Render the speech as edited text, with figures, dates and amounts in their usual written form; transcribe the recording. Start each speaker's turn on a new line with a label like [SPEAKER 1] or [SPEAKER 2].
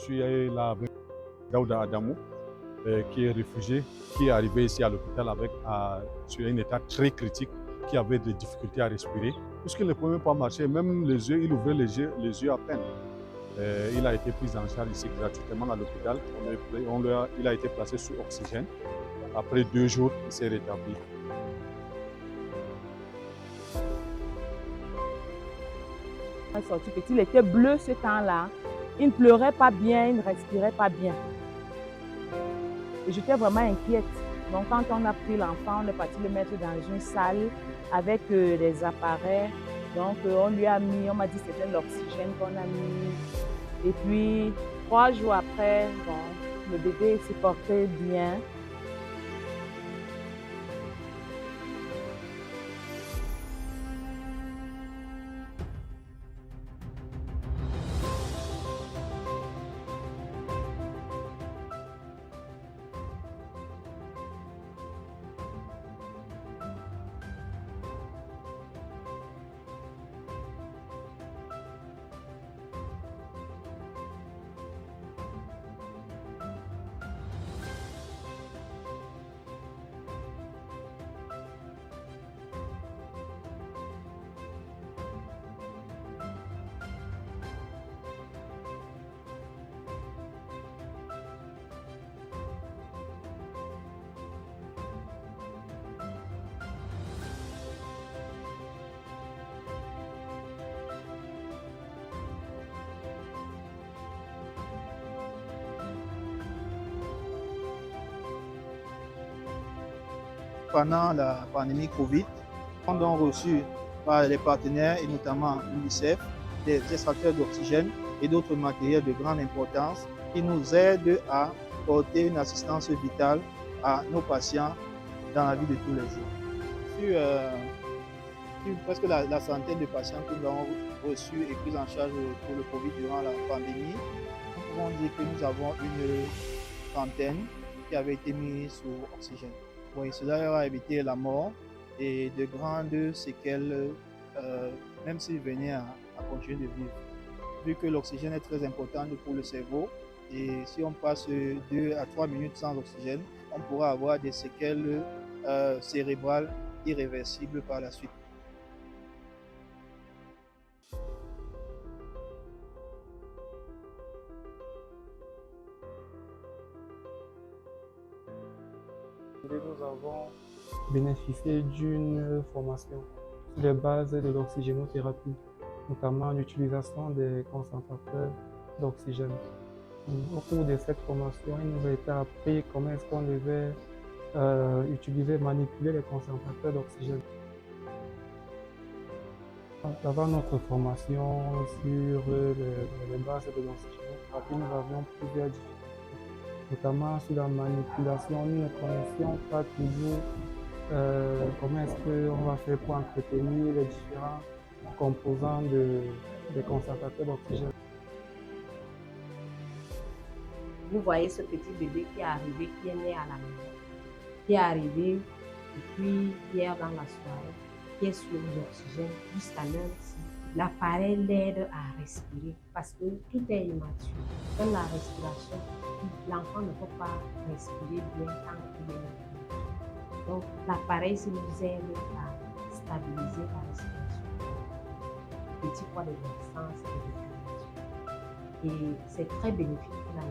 [SPEAKER 1] suis là avec Daouda Adamou, qui est réfugié, qui est arrivé ici à l'hôpital sur un état très critique, qui avait des difficultés à respirer. Puisque ne pouvait même pas marcher, même les yeux, il ouvrait les yeux à peine. Il a été pris en charge ici gratuitement à l'hôpital. Il a été placé sous oxygène. Après 2 jours, il s'est rétabli.
[SPEAKER 2] Sorti petit, il était bleu ce temps-là. Il ne pleurait pas bien, il ne respirait pas bien. Et j'étais vraiment inquiète. Donc quand on a pris l'enfant, on est parti le mettre dans une salle avec des appareils. Donc on m'a dit que c'était l'oxygène qu'on a mis. Et puis 3 jours après, bon, le bébé s'est porté bien.
[SPEAKER 3] Pendant la pandémie Covid, nous avons reçu par les partenaires et notamment l'UNICEF des extracteurs d'oxygène et d'autres matériels de grande importance qui nous aident à porter une assistance vitale à nos patients dans la vie de tous les jours. Sur presque la centaine de patients que nous avons reçus et pris en charge pour le Covid durant la pandémie, nous pouvons dire que nous avons une trentaine qui avaient été mis sous oxygène. Oui, cela leur a évité la mort et de grandes séquelles, même s'ils venaient à continuer de vivre. Vu que l'oxygène est très important pour le cerveau, et si on passe 2 à 3 minutes sans oxygène, on pourra avoir des séquelles cérébrales irréversibles par la suite.
[SPEAKER 4] Nous avons bénéficié d'une formation sur les bases de l'oxygénothérapie, notamment l'utilisation des concentrateurs d'oxygène. Au cours de cette formation, il nous a été appris comment est-ce qu'on devait manipuler les concentrateurs d'oxygène. Avant notre formation sur les bases de l'oxygénothérapie, nous avions plusieurs difficultés. Notamment sur la manipulation, nous ne connaissions pas toujours comment est-ce qu'on va faire pour entretenir les différents composants des concentrateurs d'oxygène.
[SPEAKER 5] Vous voyez ce petit bébé qui est arrivé, qui est né à la maison, qui est arrivé depuis hier dans la soirée, qui est sur l'oxygène jusqu'à l'heure ci. L'appareil l'aide à respirer parce que tout est immature. Dans la respiration, l'enfant ne peut pas respirer bien tant qu'il est immature. Donc, l'appareil nous aide à stabiliser la respiration. Petit poids de naissance et de respiration. Et c'est très bénéfique pour la